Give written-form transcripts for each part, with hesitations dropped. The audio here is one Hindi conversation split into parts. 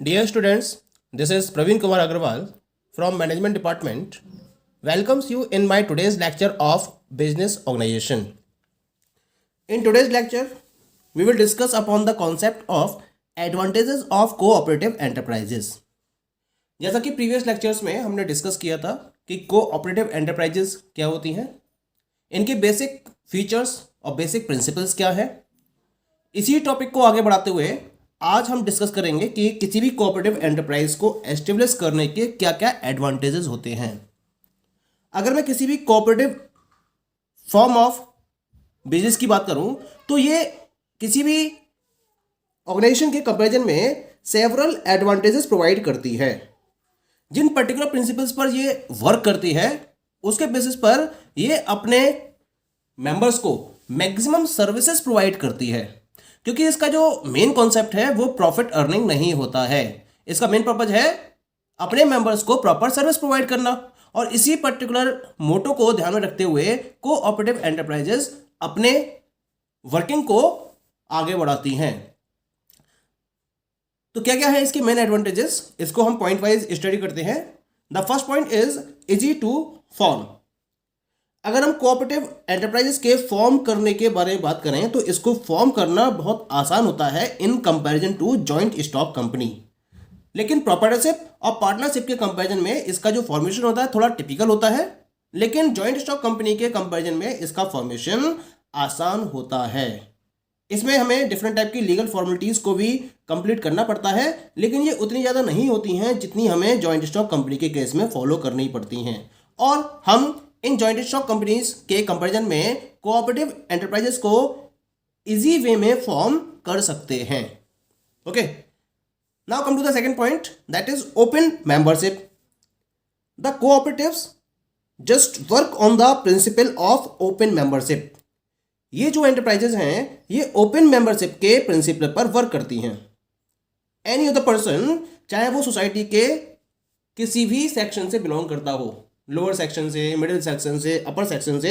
Dear students, this is Praveen Kumar Agarwal from Management Department. Welcomes you in my today's lecture of Business Organization. In today's lecture, we will discuss upon the concept of advantages of cooperative enterprises. जैसा कि प्रीवियस लेक्चर्स में हमने डिस्कस किया था कि कोऑपरेटिव एंटरप्राइजेस क्या होती हैं, इनके बेसिक फीचर्स और बेसिक प्रिंसिपल्स क्या है। इसी टॉपिक को आगे बढ़ाते हुए आज हम डिस्कस करेंगे कि किसी भी कोऑपरेटिव एंटरप्राइज को एस्टेब्लिश करने के क्या क्या एडवांटेजेस होते हैं। अगर मैं किसी भी कोऑपरेटिव फॉर्म ऑफ बिजनेस की बात करूं तो ये किसी भी ऑर्गेनाइजेशन के कंपैरिजन में सेवरल एडवांटेजेस प्रोवाइड करती है। जिन पर्टिकुलर प्रिंसिपल्स पर ये वर्क करती है उसके बेसिस पर ये अपने मेंबर्स को मैक्सिमम सर्विसेज प्रोवाइड करती है, क्योंकि इसका जो मेन कॉन्सेप्ट है वो प्रॉफिट अर्निंग नहीं होता है। इसका मेन पर्पज है अपने मेंबर्स को प्रॉपर सर्विस प्रोवाइड करना, और इसी पर्टिकुलर मोटो को ध्यान में रखते हुए कोऑपरेटिव एंटरप्राइजेस अपने वर्किंग को आगे बढ़ाती हैं। तो क्या क्या है इसके मेन एडवांटेजेस, इसको हम पॉइंट वाइज स्टडी करते हैं। The first point is easy to form. अगर हम कोऑपरेटिव एंटरप्राइजेस के फॉर्म करने के बारे में बात करें तो इसको फॉर्म करना बहुत आसान होता है in comparison to joint stock company. लेकिन प्रोप्राइटरशिप और पार्टनरशिप के कंपैरिजन में इसका जो फॉर्मेशन होता है थोड़ा टिपिकल होता है, लेकिन जॉइंट स्टॉक कंपनी के कंपैरिजन में इसका फॉर्मेशन आसान होता है। इसमें हमें डिफरेंट टाइप की लीगल फॉर्मेलिटीज को भी कंप्लीट करना पड़ता है, लेकिन ये उतनी ज़्यादा नहीं होती हैं जितनी हमें जॉइंट स्टॉक कंपनी के केस में फॉलो करनी पड़ती हैं। और हम इन जॉइंट स्टॉक कंपनीज के कंपैरिजन में कोऑपरेटिव एंटरप्राइजेस को इजी वे में फॉर्म कर सकते हैं। Okay, now come to the second point, that is open membership. The cooperatives just work on the principle of open membership. ये जो एंटरप्राइजेस हैं ये ओपन मेंबरशिप के प्रिंसिपल पर वर्क करती हैं। एनी ऑफ द पर्सन, चाहे वो सोसाइटी के किसी भी सेक्शन से बिलोंग करता हो, लोअर सेक्शन से, मिडिल सेक्शन से, अपर सेक्शन से,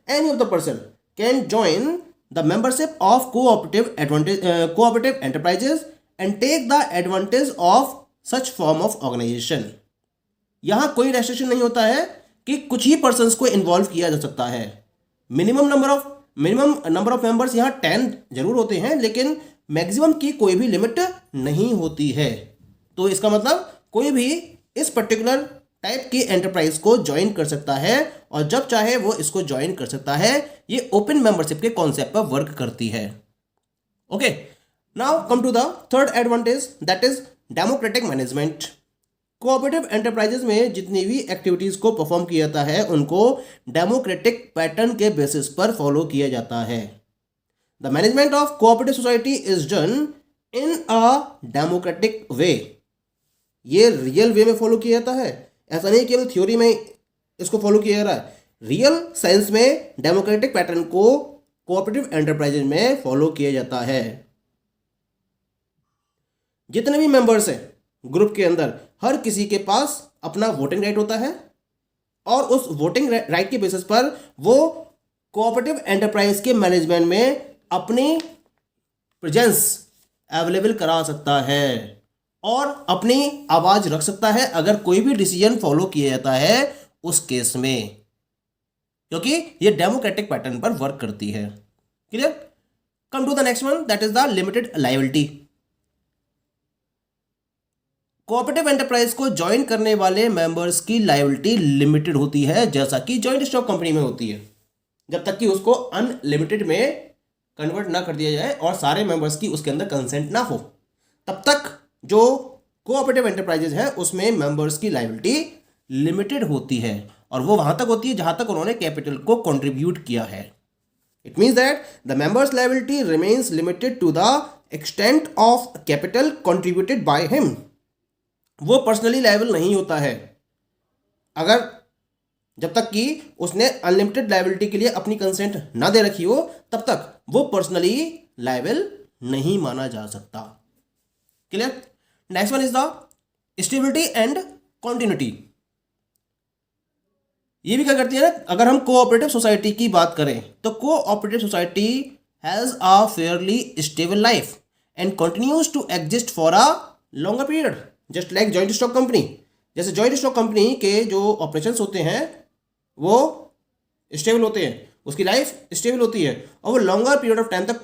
any of the person can join the membership of cooperative enterprises and take the advantage of such form of organization. यहां कोई रेस्ट्रिक्शन नहीं होता है कि कुछ ही पर्सन्स को इन्वॉल्व किया जा सकता है। मिनिमम नंबर ऑफ मेंबर्स यहाँ 10 जरूर होते हैं, लेकिन मैक्सिमम की कोई भी लिमिट नहीं होती है। तो इसका मतलब कोई भी इस पर्टिकुलर टाइप की एंटरप्राइज को ज्वाइन कर सकता है और जब चाहे वो इसको ज्वाइन कर सकता है। ये ओपन मेंबरशिप के कॉन्सेप्ट पर वर्क करती है। Okay, now come to the third advantage, that is democratic management. Cooperative enterprises में जितनी भी एक्टिविटीज को परफॉर्म किया जाता है उनको डेमोक्रेटिक पैटर्न के बेसिस पर फॉलो किया जाता है। The management of cooperative society is done in a democratic वे। ये रियल वे में फॉलो किया जाता है, ऐसा नहीं केवल थ्योरी में इसको फॉलो किया जा रहा है। रियल साइंस में डेमोक्रेटिक पैटर्न को कोऑपरेटिव एंटरप्राइजेस में फॉलो किया जाता है। जितने भी मेंबर्स हैं ग्रुप के अंदर, हर किसी के पास अपना वोटिंग राइट होता है और उस वोटिंग राइट के बेसिस पर वो कोऑपरेटिव एंटरप्राइज के मैनेजमेंट में अपनी प्रेजेंस अवेलेबल करा सकता है और अपनी आवाज रख सकता है अगर कोई भी डिसीजन फॉलो किया जाता है उस केस में, क्योंकि ये डेमोक्रेटिक पैटर्न पर वर्क करती है। Clear? Come to the next one, that is the limited liability. Cooperative enterprise को ज्वाइन करने वाले मेंबर्स की लायबिलिटी लिमिटेड होती है, जैसा कि जॉइंट स्टॉक कंपनी में होती है, जब तक कि उसको अनलिमिटेड में कन्वर्ट ना कर दिया जाए और सारे मेंबर्स की उसके अंदर कंसेंट ना हो, तब तक जो कोऑपरेटिव एंटरप्राइजेस है उसमें मेंबर्स की लायबिलिटी लिमिटेड होती है, और वो वहां तक होती है जहां तक उन्होंने कैपिटल को कंट्रीब्यूट किया है। It means that the members liability remains limited to the extent of capital contributed by him. वो पर्सनली लायबल नहीं होता है अगर जब तक कि उसने अनलिमिटेड लायबिलिटी के लिए अपनी कंसेंट ना दे रखी हो, तब तक वो पर्सनली लायबल नहीं माना जा सकता। Clear? Next one is the stability and continuity. ये भी क्या करती है ना, अगर हम कोऑपरेटिव सोसाइटी की बात करें तो cooperative society has a fairly stable life and continues to exist for a longer period, just like joint stock company. जैसे जॉइंट स्टॉक कंपनी के जो ऑपरेशंस होते हैं वो स्टेबल होते हैं, उसकी लाइफ स्टेबल होती है और वो लॉन्गर पीरियड ऑफ टाइम तक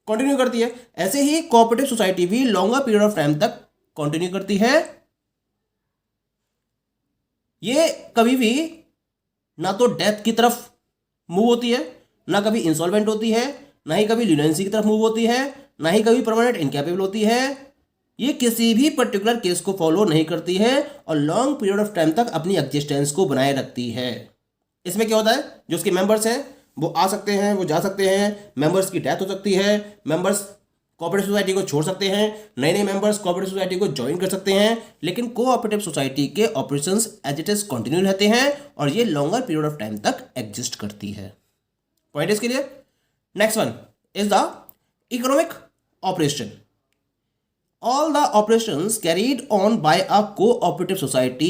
कंटिन्यू करती है। ऐसे ही कोऑपरेटिव सोसाइटी भी लॉन्गर पीरियड ऑफ टाइम तक कंटिन्यू करती है। ये कभी भी ना तो डेथ की तरफ मूव होती है, ना कभी इंसॉल्वेंट होती है, ना ही कभी ल्यूनेंसी की तरफ मूव होती है, ना ही कभी परमानेंट इनकैपेबल होती है। ये किसी भी पर्टिकुलर केस को फॉलो नहीं करती है और लॉन्ग पीरियड ऑफ टाइम तक अपनी एग्जिस्टेंस को बनाए रखती है। इसमें क्या होता है, जो उसके मेंबर्स हैं वो आ सकते हैं, वो जा सकते हैं, मेंबर्स की डेथ हो सकती है, मेंबर्स कोऑपरेटिव सोसाइटी को छोड़ सकते हैं, नए नए मेंबर्स कोऑपरेटिव सोसाइटी को ज्वाइन कर सकते हैं, लेकिन कोऑपरेटिव सोसाइटी के operations as it is continue रहते हैं और ये लॉन्गर पीरियड ऑफ टाइम तक एग्जिस्ट करती है। पॉइंट इसके लिए। Next one is the economic operation. All the operations carried on by a cooperative society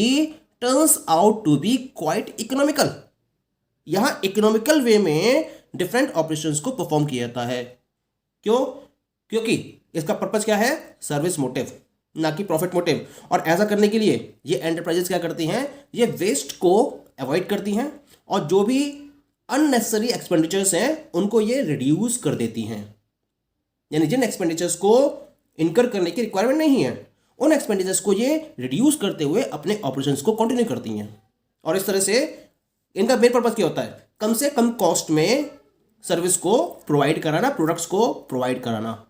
turns out to be quite economical. यहाँ इकोनॉमिकल वे में डिफरेंट ऑपरेशंस को परफॉर्म किया जाता है। क्यों? क्योंकि इसका पर्पज क्या है, सर्विस मोटिव, ना कि प्रॉफिट मोटिव। और ऐसा करने के लिए ये एंटरप्राइजेस क्या करती हैं, ये वेस्ट को अवॉइड करती हैं और जो भी अननेसेसरी एक्सपेंडिचर्स हैं उनको ये रिड्यूस कर देती हैं। यानी जिन एक्सपेंडिचर्स को इनकर करने की रिक्वायरमेंट नहीं है उन एक्सपेंडिचर्स को ये रिड्यूस करते हुए अपने ऑपरेशंस को कंटिन्यू करती हैं। और इस तरह से इनका मेन पर्पस क्या होता है, कम से कम कॉस्ट में सर्विस को प्रोवाइड कराना, प्रोडक्ट्स को प्रोवाइड कराना।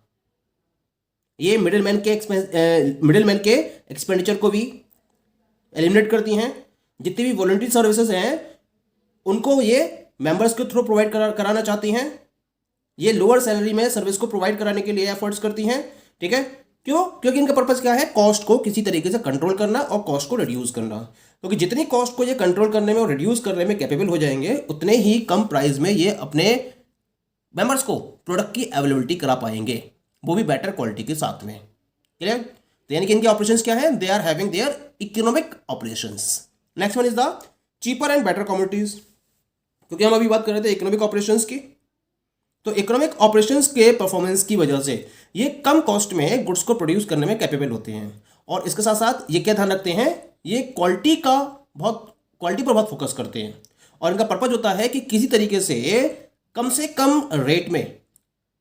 ये मिडिल मैन के एक्सपेंडिचर को भी एलिमिनेट करती हैं। जितनी भी वॉलंटरी सर्विसेज हैं उनको ये मेंबर्स के थ्रू प्रोवाइड कराना चाहती हैं। ये लोअर सैलरी में सर्विस को प्रोवाइड कराने के लिए एफर्ट्स करती हैं। ठीक है, क्यों? क्योंकि इनका पर्पस क्या है, कॉस्ट को किसी तरीके से कंट्रोल करना और कॉस्ट को रिड्यूस करना। क्योंकि जितनी कॉस्ट को ये कंट्रोल करने में और रिड्यूस करने में कैपेबल हो जाएंगे उतने ही कम प्राइस में ये अपने मेंबर्स को प्रोडक्ट की अवेलेबिलिटी करा पाएंगे, वो भी बेटर क्वालिटी के साथ में। क्लियर? तो यानी कि इनके ऑपरेशंस क्या है, they are having their economic operations. Next one is the cheaper and better commodities. क्योंकि हम अभी बात कर रहे थे इकोनॉमिक ऑपरेशंस की, तो इकोनॉमिक ऑपरेशंस के परफॉर्मेंस की वजह से ये कम कॉस्ट में गुड्स को प्रोड्यूस करने में कैपेबल होते हैं। और इसके साथ साथ ये क्या ध्यान रखते हैं, ये क्वालिटी पर बहुत फोकस करते हैं। और इनका पर्पज होता है कि किसी तरीके से कम रेट में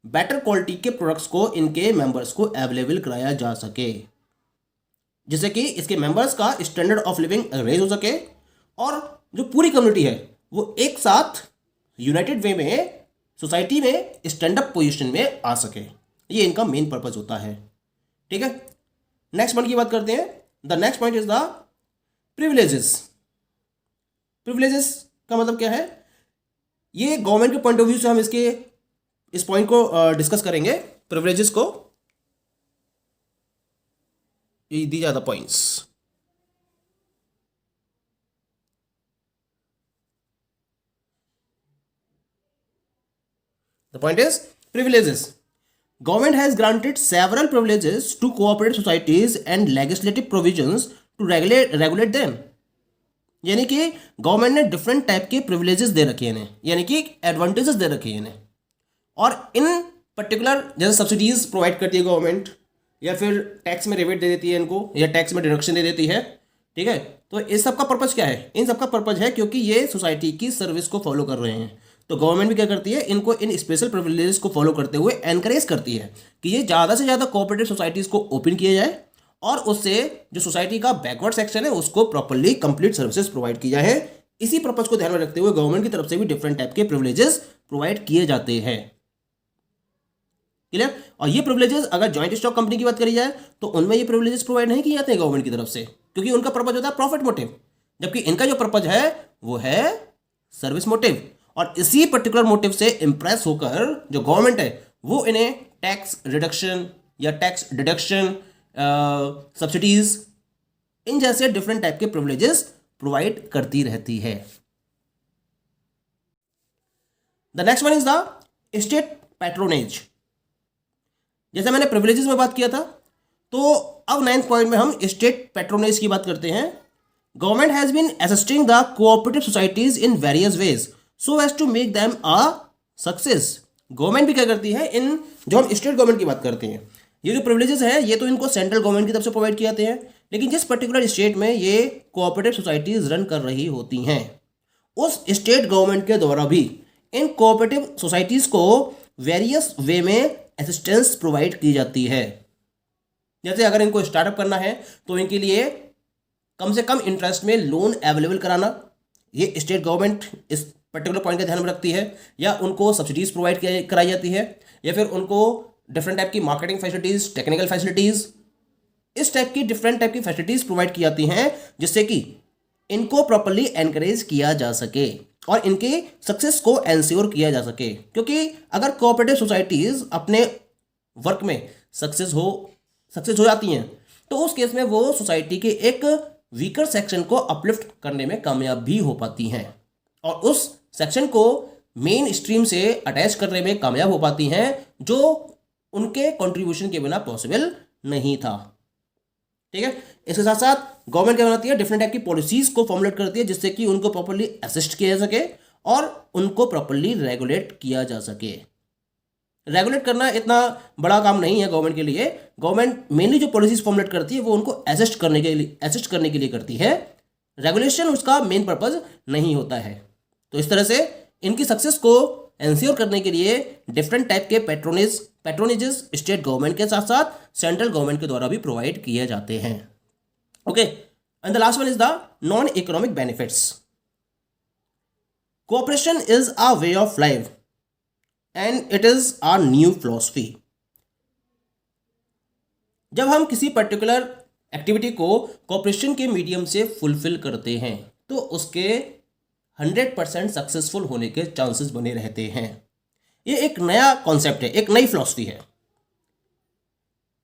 बेटर क्वालिटी के प्रोडक्ट्स को इनके मेंबर्स को अवेलेबल कराया जा सके, जिससे कि इसके मेंबर्स का स्टैंडर्ड ऑफ लिविंग रेज हो सके और जो पूरी कम्युनिटी है वो एक साथ यूनाइटेड वे में सोसाइटी में स्टैंड अप पोजीशन में आ सके। ये इनका मेन पर्पज होता है। ठीक है, नेक्स्ट पॉइंट की बात करते हैं। The next point is the privileges. Privileges का मतलब क्या है, ये गवर्नमेंट के पॉइंट ऑफ व्यू से हम इस पॉइंट को डिस्कस करेंगे। प्रिविलेजेस को these are the points. The point is privileges. Government has granted several privileges to cooperative societies and legislative provisions to regulate them. यानी कि गवर्नमेंट ने डिफरेंट टाइप के प्रिविलेजेस दे रखे हैं इन्हें, यानी कि एडवांटेजेस दे रखे हैं इन्हें। और इन पर्टिकुलर जैसे सब्सिडीज प्रोवाइड करती है गवर्नमेंट, या फिर टैक्स में रिबेट दे देती है इनको, या टैक्स में डिडक्शन दे देती है। ठीक है, तो इस सब का पर्पज क्या है, इन सब का पर्पज है क्योंकि ये सोसाइटी की सर्विस को फॉलो कर रहे हैं। तो गवर्नमेंट भी क्या करती है, इनको इन स्पेशल प्रिविलेजेस को फॉलो करते हुए एनकरेज करती है कि ये ज़्यादा से ज़्यादा कोऑपरेटिव सोसाइटीज़ को ओपन किया जाए और उससे जो सोसाइटी का बैकवर्ड सेक्शन है उसको प्रॉपर्ली कंप्लीट सर्विसेज प्रोवाइड की जाए। इसी पर्पज को ध्यान में रखते हुए गवर्नमेंट की तरफ से भी डिफरेंट टाइप के प्रिविलेजेस प्रोवाइड किए जाते हैं। क्लियर? और ये प्रिविलेजेस अगर जॉइंट स्टॉक कंपनी की बात करी जाए तो उनमें ये प्रिविलेजेस प्रोवाइड नहीं किए जाते हैं गवर्नमेंट की तरफ से, क्योंकि उनका पर्पज होता है प्रॉफिट मोटिव, जबकि इनका जो पर्पज है वो है सर्विस मोटिव। और इसी पर्टिकुलर मोटिव से इंप्रेस होकर जो गवर्नमेंट है वो इन्हें टैक्स रिडक्शन या टैक्स डिडक्शन, सब्सिडीज, इन जैसे डिफरेंट टाइप के प्रिविलेजेस प्रोवाइड करती रहती है। The next one is the state patronage. जैसे मैंने प्रिविलेजेस में बात किया था, तो अब 9th पॉइंट में हम स्टेट पैट्रोनेज की बात करते हैं। Government has been assisting the cooperative societies in various ways so as to make them a success. Government भी क्या करती है, इन जो हम स्टेट गवर्नमेंट की बात करते हैं, ये जो प्रिविलेजेस है ये तो इनको सेंट्रल गवर्नमेंट की तरफ से प्रोवाइड किए जाते हैं, लेकिन जिस पर्टिकुलर स्टेट में ये कोऑपरेटिव सोसाइटीज रन कर रही होती हैं उस स्टेट गवर्नमेंट के द्वारा भी इन कोऑपरेटिव सोसाइटीज को वेरियस वे में असिस्टेंस प्रोवाइड की जाती है। जैसे अगर इनको स्टार्टअप करना है तो इनके लिए कम से कम इंटरेस्ट में लोन अवेलेबल कराना, ये स्टेट गवर्नमेंट इस पर्टिकुलर पॉइंट का ध्यान में रखती है, या उनको सब्सिडीज प्रोवाइड कराई जाती है, या फिर उनको डिफरेंट टाइप की मार्केटिंग फैसिलिटीज़, टेक्निकल फैसिलिटीज़, इस टाइप की डिफरेंट टाइप की फैसिलिटीज़ प्रोवाइड की जाती हैं जिससे कि इनको प्रॉपरली एनकरेज किया जा सके और इनके सक्सेस को एंश्योर किया जा सके। क्योंकि अगर कोऑपरेटिव सोसाइटीज़ अपने वर्क में सक्सेस हो जाती हैं तो उस केस में वो सोसाइटी के एक वीकर सेक्शन को अपलिफ्ट करने में कामयाब भी हो पाती हैं और उस सेक्शन को मेन स्ट्रीम से अटैच करने में कामयाब हो पाती हैं जो उनके कंट्रीब्यूशन के बिना पॉसिबल नहीं था। ठीक है, इसके साथ साथ गवर्नमेंट क्या बनाती है, डिफरेंट टाइप की पॉलिसीज को फॉर्मुलेट करती है जिससे कि उनको प्रॉपर्ली असिस्ट किया जा सके और उनको प्रॉपर्ली रेगुलेट किया जा सके। रेगुलेट करना इतना बड़ा काम नहीं है गवर्नमेंट के लिए। गवर्नमेंट मेनली जो पॉलिसीज फॉर्मुलेट करती है वो उनको असिस्ट करने के लिए करती है। रेगुलेशन उसका मेन पर्पज नहीं होता है। तो इस तरह से इनकी सक्सेस को एंश्योर करने के लिए डिफरेंट टाइप के पैट्रोनेजेस स्टेट गवर्नमेंट के साथ साथ सेंट्रल गवर्नमेंट के द्वारा भी प्रोवाइड किए जाते हैं। Okay, and the last one is the non economic benefits. Cooperation is a way of life and it is a new philosophy. जब हम किसी पर्टिकुलर एक्टिविटी को कोऑपरेशन के मीडियम से फुलफिल करते हैं तो उसके 100% सक्सेसफुल होने के चांसेस बने रहते हैं। ये एक नया कॉन्सेप्ट है, एक नई फिलॉसफी है।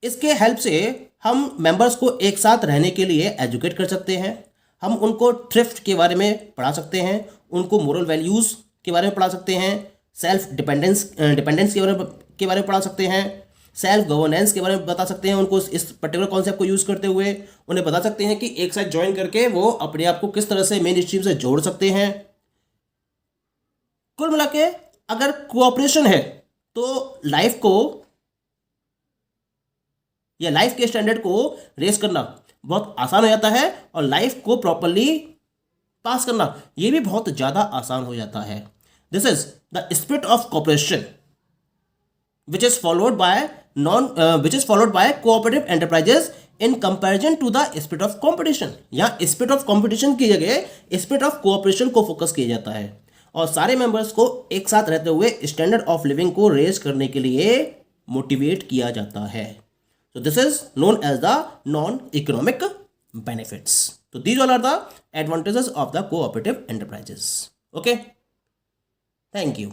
इसके हेल्प से हम मेंबर्स को एक साथ रहने के लिए एजुकेट कर सकते हैं, हम उनको थ्रिफ्ट के बारे में पढ़ा सकते हैं, उनको मोरल वैल्यूज़ के बारे में पढ़ा सकते हैं, सेल्फ डिपेंडेंस के बारे में पढ़ा सकते हैं, सेल्फ गवर्नेंस के बारे में बता सकते हैं। उनको इस पर्टिकुलर कॉन्सेप्ट को यूज़ करते हुए उन्हें बता सकते हैं कि एक साथ ज्वाइन करके वो अपने आप को किस तरह से मेन स्ट्रीम से जोड़ सकते हैं। कुल मिला के अगर कोऑपरेशन है तो लाइफ को या लाइफ के स्टैंडर्ड को रेस करना बहुत आसान हो जाता है और लाइफ को प्रॉपरली पास करना ये भी बहुत ज़्यादा आसान हो जाता है। This is the spirit of cooperation which is followed by cooperative enterprises in comparison to the spirit of competition। यहाँ spirit of competition की जगह spirit of cooperation को फोकस किया जाता है और सारे मेंबर्स को एक साथ रहते हुए स्टैंडर्ड ऑफ लिविंग को रेज करने के लिए मोटिवेट किया जाता है। तो this is known as the non economic benefits. तो these all are the advantages of the cooperative enterprises. Okay, thank you.